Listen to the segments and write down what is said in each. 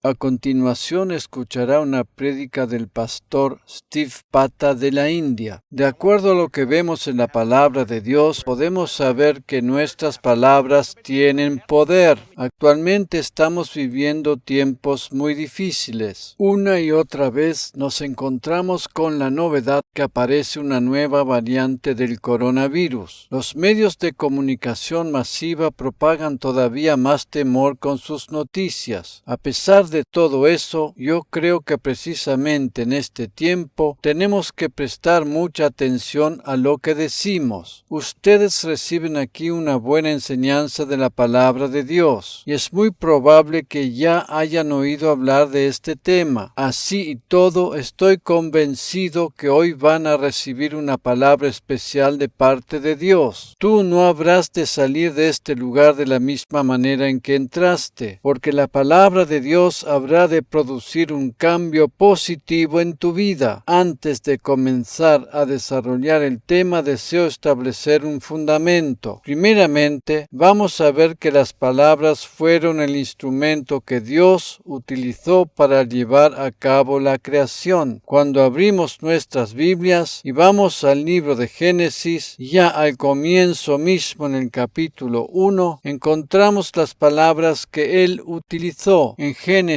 A continuación escuchará una prédica del pastor Steve Pata de la India. De acuerdo a lo que vemos en la palabra de Dios, podemos saber que nuestras palabras tienen poder. Actualmente estamos viviendo tiempos muy difíciles. Una y otra vez nos encontramos con la novedad que aparece una nueva variante del coronavirus. Los medios de comunicación masiva propagan todavía más temor con sus noticias. A pesar de todo eso, yo creo que precisamente en este tiempo tenemos que prestar mucha atención a lo que decimos. Ustedes reciben aquí una buena enseñanza de la palabra de Dios, y es muy probable que ya hayan oído hablar de este tema. Así y todo, estoy convencido que hoy van a recibir una palabra especial de parte de Dios. Tú no habrás de salir de este lugar de la misma manera en que entraste, porque la palabra de Dios habrá de producir un cambio positivo en tu vida. Antes de comenzar a desarrollar el tema, deseo establecer un fundamento. Primeramente, vamos a ver que las palabras fueron el instrumento que Dios utilizó para llevar a cabo la creación. Cuando abrimos nuestras Biblias y vamos al libro de Génesis, ya al comienzo mismo en el capítulo 1, encontramos las palabras que Él utilizó. En Génesis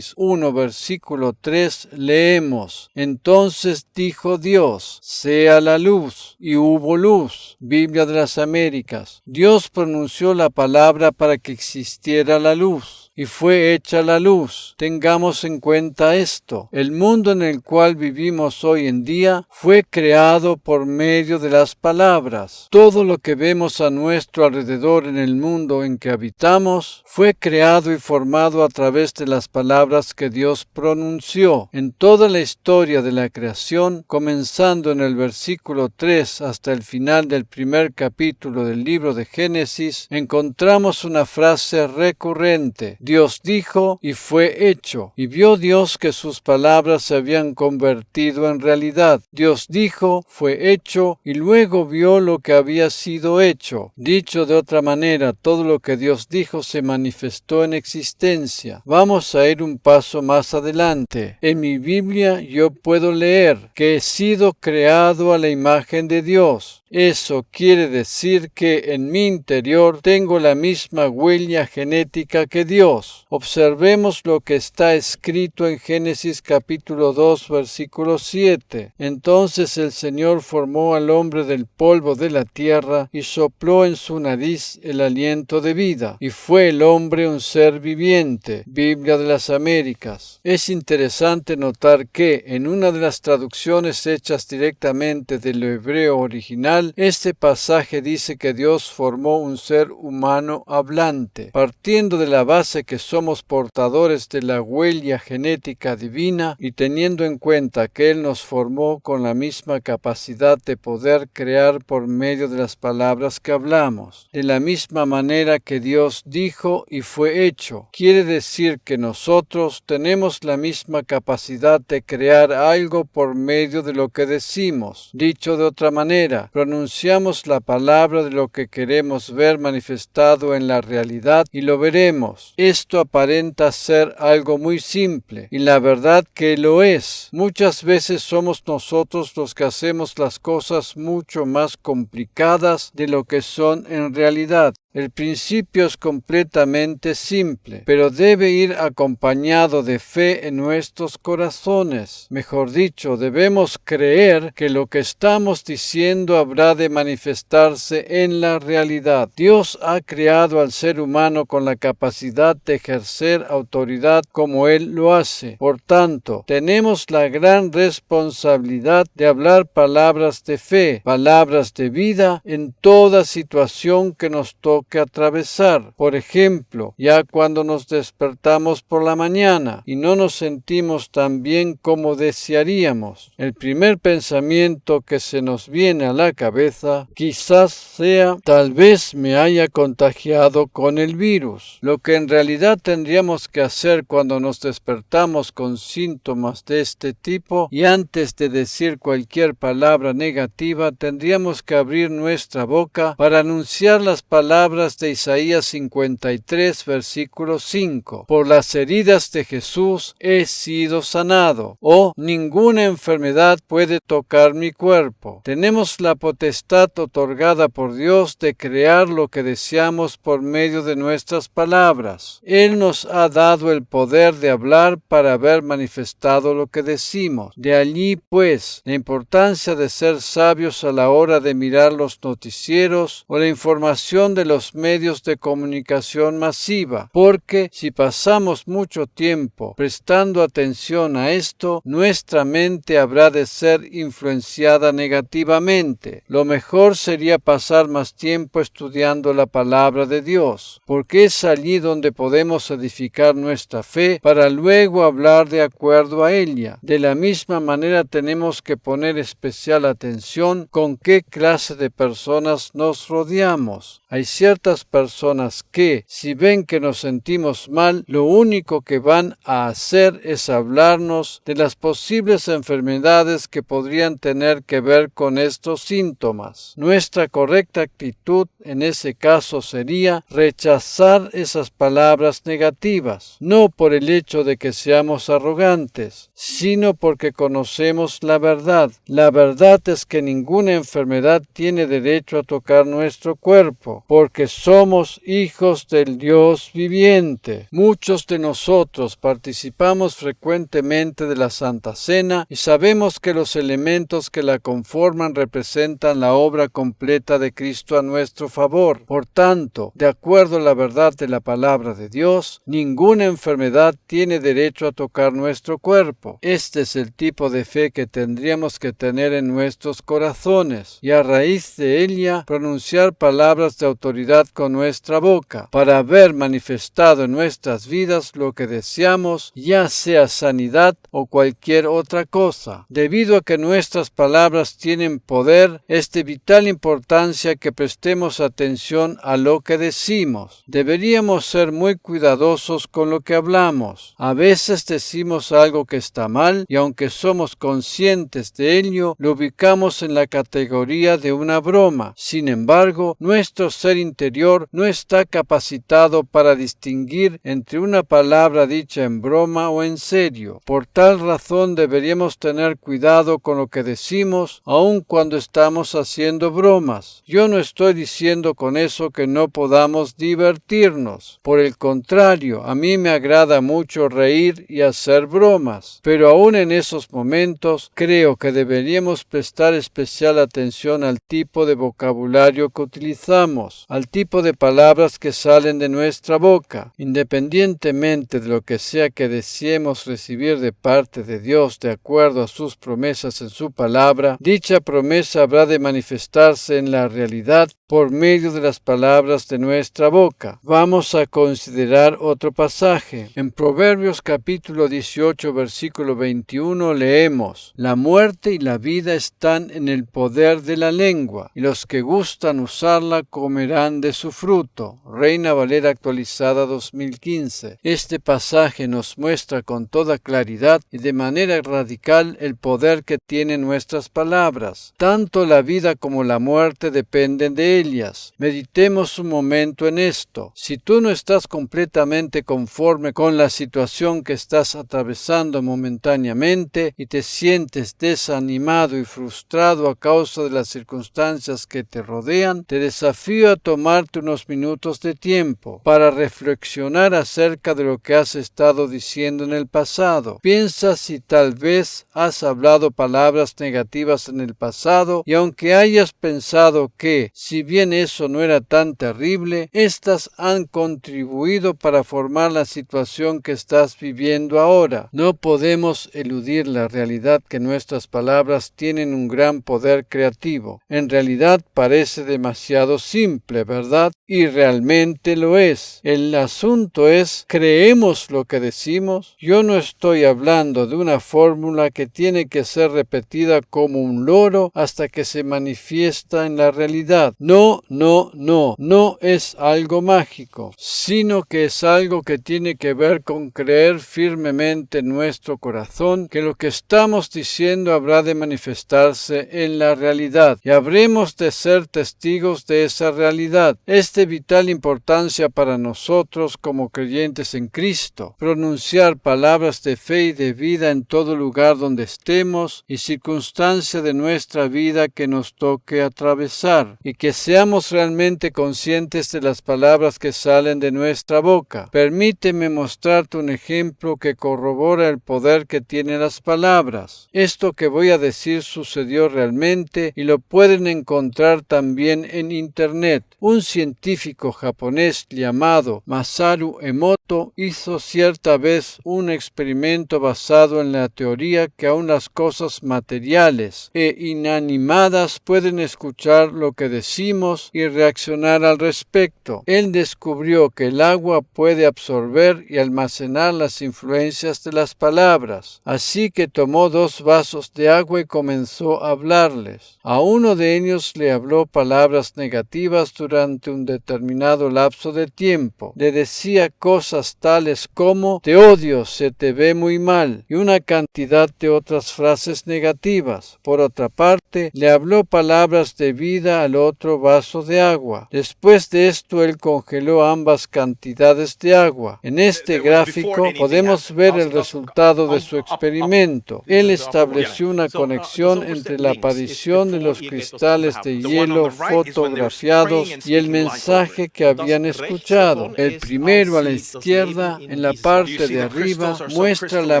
1, versículo 3, leemos: Entonces dijo Dios, sea la luz, y hubo luz. Biblia de las Américas. Dios pronunció la palabra para que existiera la luz, y fue hecha la luz. Tengamos en cuenta esto. El mundo en el cual vivimos hoy en día fue creado por medio de las palabras. Todo lo que vemos a nuestro alrededor en el mundo en que habitamos fue creado y formado a través de las palabras que Dios pronunció. En toda la historia de la creación, comenzando en el versículo 3 hasta el final del primer capítulo del libro de Génesis, encontramos una frase recurrente: Dios dijo y fue hecho. Y vio Dios que sus palabras se habían convertido en realidad. Dios dijo, fue hecho, y luego vio lo que había sido hecho. Dicho de otra manera, todo lo que Dios dijo se manifestó en existencia. Vamos a ir un paso más adelante. En mi Biblia yo puedo leer que he sido creado a la imagen de Dios. Eso quiere decir que en mi interior tengo la misma huella genética que Dios. Observemos lo que está escrito en Génesis capítulo 2, versículo 7. Entonces el Señor formó al hombre del polvo de la tierra y sopló en su nariz el aliento de vida, y fue el hombre un ser viviente. Biblia de las Américas. Es interesante notar que en una de las traducciones hechas directamente del hebreo original, este pasaje dice que Dios formó un ser humano hablante. Partiendo de la base que somos portadores de la huella genética divina y teniendo en cuenta que Él nos formó con la misma capacidad de poder crear por medio de las palabras que hablamos, de la misma manera que Dios dijo y fue hecho, quiere decir que nosotros tenemos la misma capacidad de crear algo por medio de lo que decimos. Dicho de otra manera, pronunciamos la palabra de lo que queremos ver manifestado en la realidad y lo veremos. Esto aparenta ser algo muy simple, y la verdad que lo es. Muchas veces somos nosotros los que hacemos las cosas mucho más complicadas de lo que son en realidad. El principio es completamente simple, pero debe ir acompañado de fe en nuestros corazones. Mejor dicho, debemos creer que lo que estamos diciendo habrá de manifestarse en la realidad. Dios ha creado al ser humano con la capacidad de ejercer autoridad como Él lo hace. Por tanto, tenemos la gran responsabilidad de hablar palabras de fe, palabras de vida en toda situación que nos toque atravesar. Por ejemplo, ya cuando nos despertamos por la mañana y no nos sentimos tan bien como desearíamos, el primer pensamiento que se nos viene a la cabeza quizás sea: tal vez me haya contagiado con el virus. Lo que en realidad tendríamos que hacer cuando nos despertamos con síntomas de este tipo, y antes de decir cualquier palabra negativa, tendríamos que abrir nuestra boca para anunciar las palabras palabras de Isaías 53, versículo 5. Por las heridas de Jesús he sido sanado. Ninguna enfermedad puede tocar mi cuerpo. Tenemos la potestad otorgada por Dios de crear lo que deseamos por medio de nuestras palabras. Él nos ha dado el poder de hablar para haber manifestado lo que decimos. De allí, pues, la importancia de ser sabios a la hora de mirar los noticieros o la información de los medios de comunicación masiva, porque si pasamos mucho tiempo prestando atención a esto, nuestra mente habrá de ser influenciada negativamente. Lo mejor sería pasar más tiempo estudiando la palabra de Dios, porque es allí donde podemos edificar nuestra fe para luego hablar de acuerdo a ella. De la misma manera tenemos que poner especial atención con qué clase de personas nos rodeamos. Hay ciertas personas que, si ven que nos sentimos mal, lo único que van a hacer es hablarnos de las posibles enfermedades que podrían tener que ver con estos síntomas. Nuestra correcta actitud en ese caso sería rechazar esas palabras negativas, no por el hecho de que seamos arrogantes, sino porque conocemos la verdad. La verdad es que ninguna enfermedad tiene derecho a tocar nuestro cuerpo, porque somos hijos del Dios viviente. Muchos de nosotros participamos frecuentemente de la Santa Cena y sabemos que los elementos que la conforman representan la obra completa de Cristo a nuestro favor. Por tanto, de acuerdo a la verdad de la palabra de Dios, ninguna enfermedad tiene derecho a tocar nuestro cuerpo. Este es el tipo de fe que tendríamos que tener en nuestros corazones y a raíz de ella pronunciar palabras de autoridad con nuestra boca para haber manifestado en nuestras vidas lo que deseamos, ya sea sanidad o cualquier otra cosa. Debido a que nuestras palabras tienen poder, es de vital importancia que prestemos atención a lo que decimos. Deberíamos ser muy cuidadosos con lo que hablamos. A veces decimos algo que está mal y aunque somos conscientes de ello, lo ubicamos en la categoría de una broma. Sin embargo, nuestro ser interior no está capacitado para distinguir entre una palabra dicha en broma o en serio. Por tal razón deberíamos tener cuidado con lo que decimos, aun cuando estamos haciendo bromas. Yo no estoy diciendo con eso que no podamos divertirnos. Por el contrario, a mí me agrada mucho reír y hacer bromas. Pero aún en esos momentos, creo que deberíamos prestar especial atención al tipo de vocabulario que utilizamos, al tipo de palabras que salen de nuestra boca. Independientemente de lo que sea que deseemos recibir de parte de Dios de acuerdo a sus promesas en su palabra, dicha promesa habrá de manifestarse en la realidad por medio de las palabras de nuestra boca. Vamos a considerar otro pasaje. En Proverbios capítulo 18, versículo 21 leemos: La muerte y la vida están en el poder de la lengua, y los que gustan usarla comerán de su fruto. Reina Valera actualizada 2015. Este pasaje nos muestra con toda claridad y de manera radical el poder que tienen nuestras palabras. Tanto la vida como la muerte dependen de ellas. Meditemos un momento en esto. Si tú no estás completamente conforme con la situación que estás atravesando momentáneamente y te sientes desanimado y frustrado a causa de las circunstancias que te rodean, te desafío a tomarte unos minutos de tiempo para reflexionar acerca de lo que has estado diciendo en el pasado. Piensa si tal vez has hablado palabras negativas en el pasado y aunque hayas pensado que, si bien eso no era tan terrible, estas han contribuido para formar la situación que estás viviendo ahora. No podemos eludir la realidad que nuestras palabras tienen un gran poder creativo. En realidad parece demasiado simple, ¿verdad? Y realmente lo es. El asunto es, ¿creemos lo que decimos? Yo no estoy hablando de una fórmula que tiene que ser repetida como un loro hasta que se manifiesta en la realidad. No No, no, no, no es algo mágico, sino que es algo que tiene que ver con creer firmemente en nuestro corazón que lo que estamos diciendo habrá de manifestarse en la realidad y habremos de ser testigos de esa realidad. Es de vital importancia para nosotros como creyentes en Cristo pronunciar palabras de fe y de vida en todo lugar donde estemos y circunstancia de nuestra vida que nos toque atravesar, y que seamos realmente conscientes de las palabras que salen de nuestra boca. Permíteme mostrarte un ejemplo que corrobora el poder que tienen las palabras. Esto que voy a decir sucedió realmente y lo pueden encontrar también en Internet. Un científico japonés llamado Masaru Emoto hizo cierta vez un experimento basado en la teoría que aún las cosas materiales e inanimadas pueden escuchar lo que decimos y reaccionar al respecto. Él descubrió que el agua puede absorber y almacenar las influencias de las palabras. Así que tomó 2 vasos de agua y comenzó a hablarles. A uno de ellos le habló palabras negativas durante un determinado lapso de tiempo. Le decía cosas tales como «te odio, se te ve muy mal» y una cantidad de otras frases negativas. Por otra parte, le habló palabras de vida al otro vaso de agua. Después de esto, él congeló ambas cantidades de agua. En este gráfico podemos ver el resultado de su experimento. Él estableció una conexión entre la aparición de los cristales de hielo fotografiados y el mensaje que habían escuchado. El primero a la izquierda, en la parte de arriba, muestra la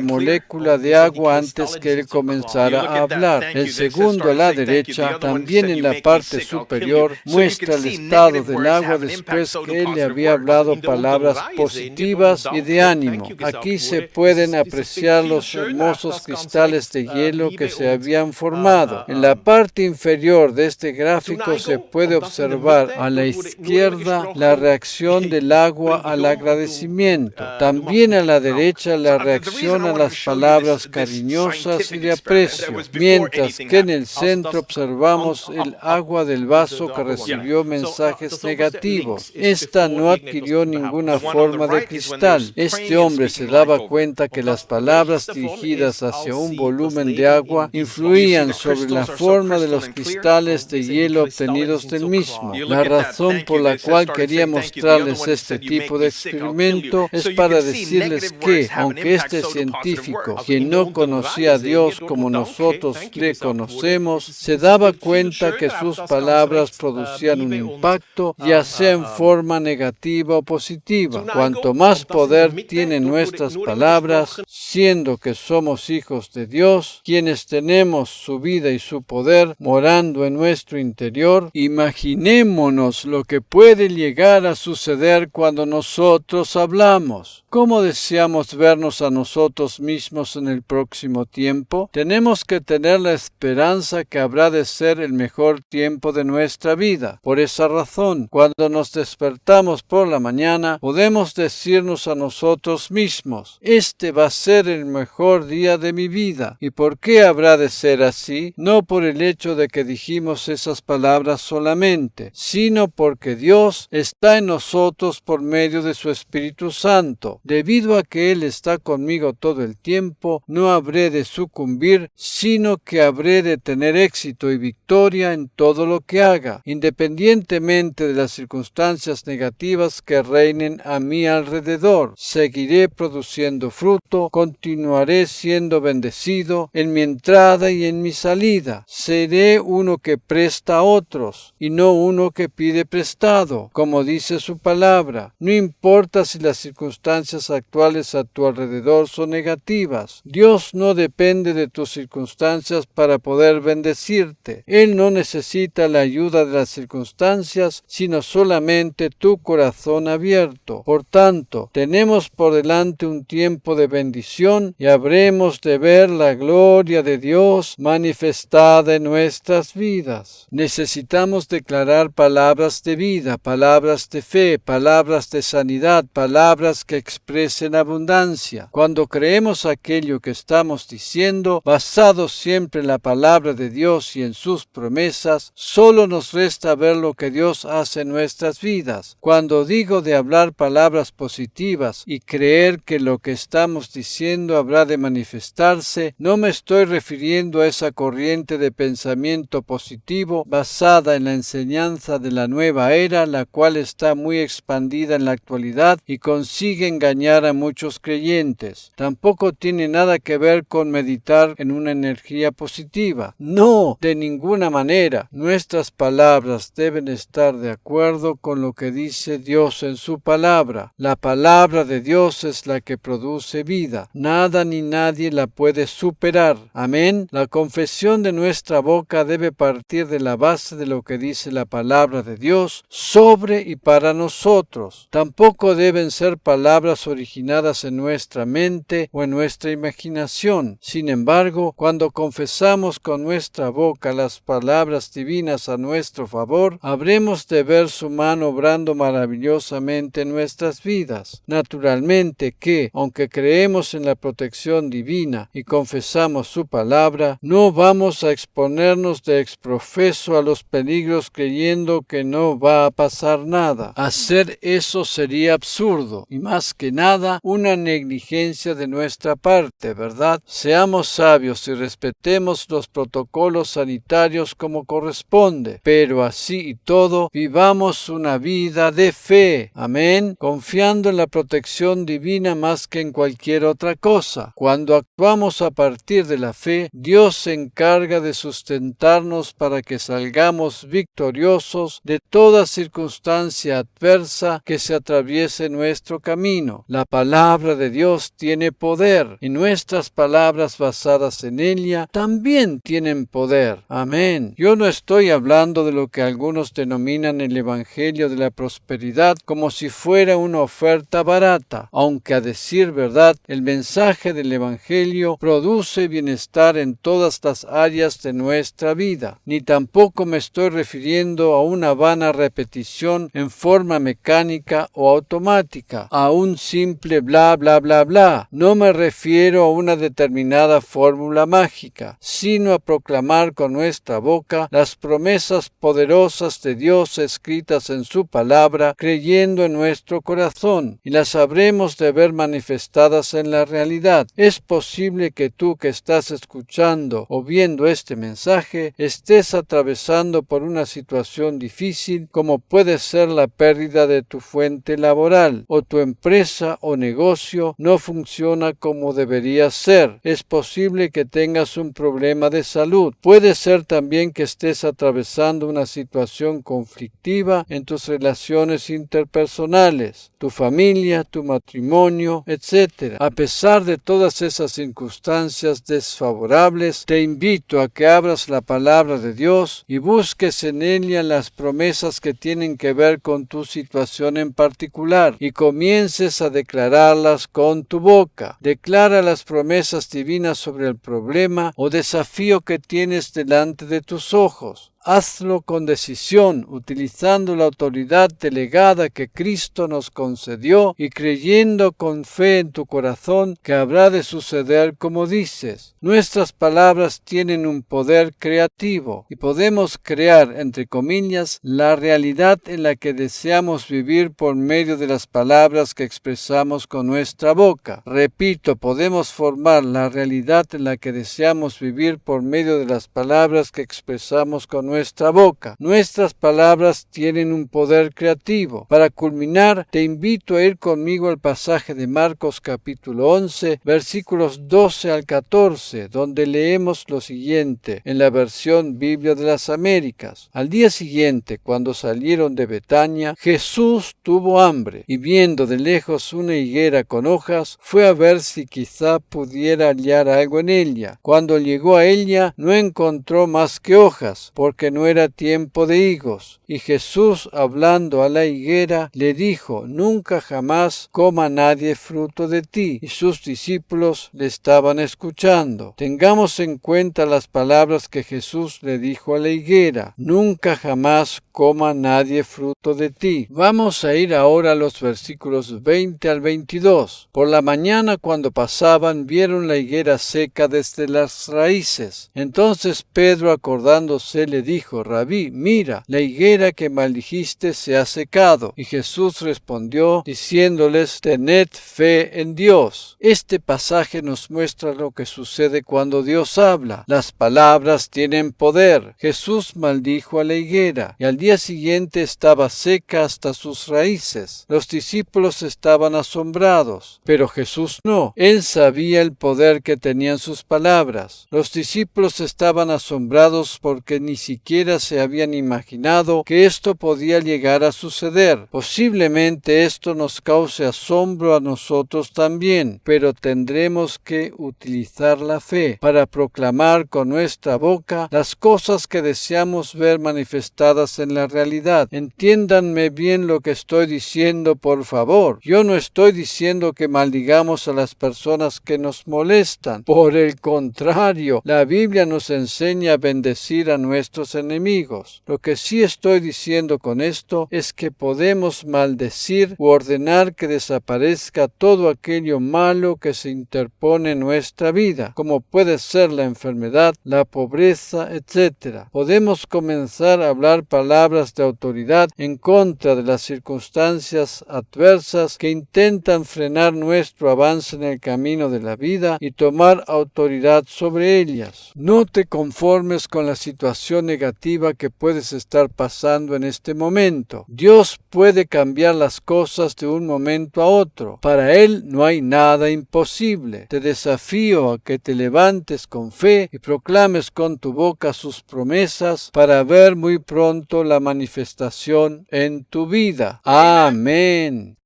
molécula de agua antes que él comenzara a hablar. El segundo a la derecha, también en la parte superior, muestra el estado del agua después que él le había hablado palabras positivas y de ánimo. Aquí se pueden apreciar los hermosos cristales de hielo que se habían formado. En la parte inferior de este gráfico se puede observar a la izquierda la reacción del agua al agradecimiento. También a la derecha la reacción a las palabras cariñosas y de aprecio, mientras que en el centro observamos el agua del vaso que recibió mensajes negativos. Esta no adquirió ninguna forma de cristal. Este hombre se daba cuenta que las palabras dirigidas hacia un volumen de agua influían sobre la forma de los cristales de hielo obtenidos del mismo. La razón por la cual quería mostrarles este tipo de experimento es para decirles que, aunque este científico, quien no conocía a Dios como nosotros le conocemos, se daba cuenta que sus palabras producían un impacto, ya sea en forma negativa o positiva. Cuanto más poder tienen nuestras palabras, siendo que somos hijos de Dios, quienes tenemos su vida y su poder morando en nuestro interior, imaginémonos lo que puede llegar a suceder cuando nosotros hablamos. ¿Cómo deseamos vernos a nosotros mismos en el próximo tiempo? Tenemos que tener la esperanza que habrá de ser el mejor tiempo de nuestra vida. Por esa razón, cuando nos despertamos por la mañana, podemos decirnos a nosotros mismos: este va a ser el mejor día de mi vida. ¿Y por qué habrá de ser así? No por el hecho de que dijimos esas palabras solamente, sino porque Dios está en nosotros por medio de su Espíritu Santo. Debido a que Él está conmigo todo el tiempo, no habré de sucumbir, sino que habré de tener éxito y victoria en todo lo que haga, independientemente de las circunstancias negativas que reinen a mi alrededor. Seguiré produciendo fruto, continuaré siendo bendecido en mi entrada y en mi salida. Seré uno que presta a otros y no uno que pide prestado, como dice su palabra. No importa si las circunstancias actuales a tu alrededor son negativas. Dios no depende de tus circunstancias para poder bendecirte. Él no necesita la ayuda de las circunstancias, sino solamente tu corazón abierto. Por tanto, tenemos por delante un tiempo de bendición y habremos de ver la gloria de Dios manifestada en nuestras vidas. Necesitamos declarar palabras de vida, palabras de fe, palabras de sanidad, palabras que expresen abundancia. Cuando creemos aquello que estamos diciendo, basados siempre en la palabra de Dios y en sus promesas, solo nos presta ver lo que Dios hace en nuestras vidas. Cuando digo de hablar palabras positivas y creer que lo que estamos diciendo habrá de manifestarse, no me estoy refiriendo a esa corriente de pensamiento positivo basada en la enseñanza de la nueva era, la cual está muy expandida en la actualidad y consigue engañar a muchos creyentes. Tampoco tiene nada que ver con meditar en una energía positiva. No, de ninguna manera. Nuestras palabras deben estar de acuerdo con lo que dice Dios en su palabra. La palabra de Dios es la que produce vida. Nada ni nadie la puede superar. Amén. La confesión de nuestra boca debe partir de la base de lo que dice la palabra de Dios sobre y para nosotros. Tampoco deben ser palabras originadas en nuestra mente o en nuestra imaginación. Sin embargo, cuando confesamos con nuestra boca las palabras divinas a nuestro favor, habremos de ver su mano obrando maravillosamente en nuestras vidas. Naturalmente que, aunque creemos en la protección divina y confesamos su palabra, no vamos a exponernos de exprofeso a los peligros creyendo que no va a pasar nada. Hacer eso sería absurdo y más que nada una negligencia de nuestra parte, ¿verdad? Seamos sabios y respetemos los protocolos sanitarios como corresponde, pero así y todo, vivamos una vida de fe. Amén. Confiando en la protección divina más que en cualquier otra cosa. Cuando actuamos a partir de la fe, Dios se encarga de sustentarnos para que salgamos victoriosos de toda circunstancia adversa que se atraviese nuestro camino. La palabra de Dios tiene poder y nuestras palabras basadas en ella también tienen poder. Amén. Yo no estoy hablando de lo que algunos denominan el Evangelio de la prosperidad como si fuera una oferta barata, aunque a decir verdad, el mensaje del Evangelio produce bienestar en todas las áreas de nuestra vida. Ni tampoco me estoy refiriendo a una vana repetición en forma mecánica o automática, a un simple bla bla bla bla. No me refiero a una determinada fórmula mágica, sino a proclamar con nuestra boca las promesas poderosas de Dios escritas en su palabra, creyendo en nuestro corazón, y las habremos de ver manifestadas en la realidad. Es posible que tú que estás escuchando o viendo este mensaje estés atravesando por una situación difícil, como puede ser la pérdida de tu fuente laboral, o tu empresa o negocio no funciona como debería ser. Es posible que tengas un problema de salud. Puede ser también que estés atravesando una situación conflictiva en tus relaciones interpersonales, tu familia, tu matrimonio, etc. A pesar de todas esas circunstancias desfavorables, te invito a que abras la palabra de Dios y busques en ella las promesas que tienen que ver con tu situación en particular y comiences a declararlas con tu boca. Declara las promesas divinas sobre el problema o desafío que tienes delante de tus ojos. Hazlo con decisión, utilizando la autoridad delegada que Cristo nos concedió y creyendo con fe en tu corazón que habrá de suceder como dices. Nuestras palabras tienen un poder creativo y podemos crear, entre comillas, la realidad en la que deseamos vivir por medio de las palabras que expresamos con nuestra boca. Repito, podemos formar la realidad en la que deseamos vivir por medio de las palabras que expresamos con nuestra boca. Nuestras palabras tienen un poder creativo. Para culminar, te invito a ir conmigo al pasaje de Marcos capítulo 11, versículos 12 al 14, donde leemos lo siguiente en la versión Biblia de las Américas. Al día siguiente, cuando salieron de Betania, Jesús tuvo hambre y viendo de lejos una higuera con hojas, fue a ver si quizá pudiera hallar algo en ella. Cuando llegó a ella, no encontró más que hojas, porque no era tiempo de higos. Y Jesús, hablando a la higuera, le dijo: nunca jamás coma nadie fruto de ti. Y sus discípulos le estaban escuchando. Tengamos en cuenta las palabras que Jesús le dijo a la higuera: nunca jamás coma nadie fruto de ti. Vamos a ir ahora a los versículos 20 al 22. Por la mañana, cuando pasaban, vieron la higuera seca desde las raíces. Entonces Pedro, acordándose, le dijo: dijo: Rabí, mira, la higuera que maldijiste se ha secado. Y Jesús respondió diciéndoles: tened fe en Dios. Este pasaje nos muestra lo que sucede cuando Dios habla. Las palabras tienen poder. Jesús maldijo a la higuera y al día siguiente estaba seca hasta sus raíces. Los discípulos estaban asombrados, pero Jesús no. Él sabía el poder que tenían sus palabras. Los discípulos estaban asombrados porque ni siquiera se habían imaginado que esto podía llegar a suceder. Posiblemente esto nos cause asombro a nosotros también, pero tendremos que utilizar la fe para proclamar con nuestra boca las cosas que deseamos ver manifestadas en la realidad. Entiéndanme bien lo que estoy diciendo, por favor. Yo no estoy diciendo que maldigamos a las personas que nos molestan. Por el contrario, la Biblia nos enseña a bendecir a nuestros enemigos. Lo que sí estoy diciendo con esto es que podemos maldecir u ordenar que desaparezca todo aquello malo que se interpone en nuestra vida, como puede ser la enfermedad, la pobreza, etc. Podemos comenzar a hablar palabras de autoridad en contra de las circunstancias adversas que intentan frenar nuestro avance en el camino de la vida y tomar autoridad sobre ellas. No te conformes con la situación negativa que puedes estar pasando en este momento. Dios puede cambiar las cosas de un momento a otro. Para Él no hay nada imposible. Te desafío a que te levantes con fe y proclames con tu boca sus promesas para ver muy pronto la manifestación en tu vida. Amén.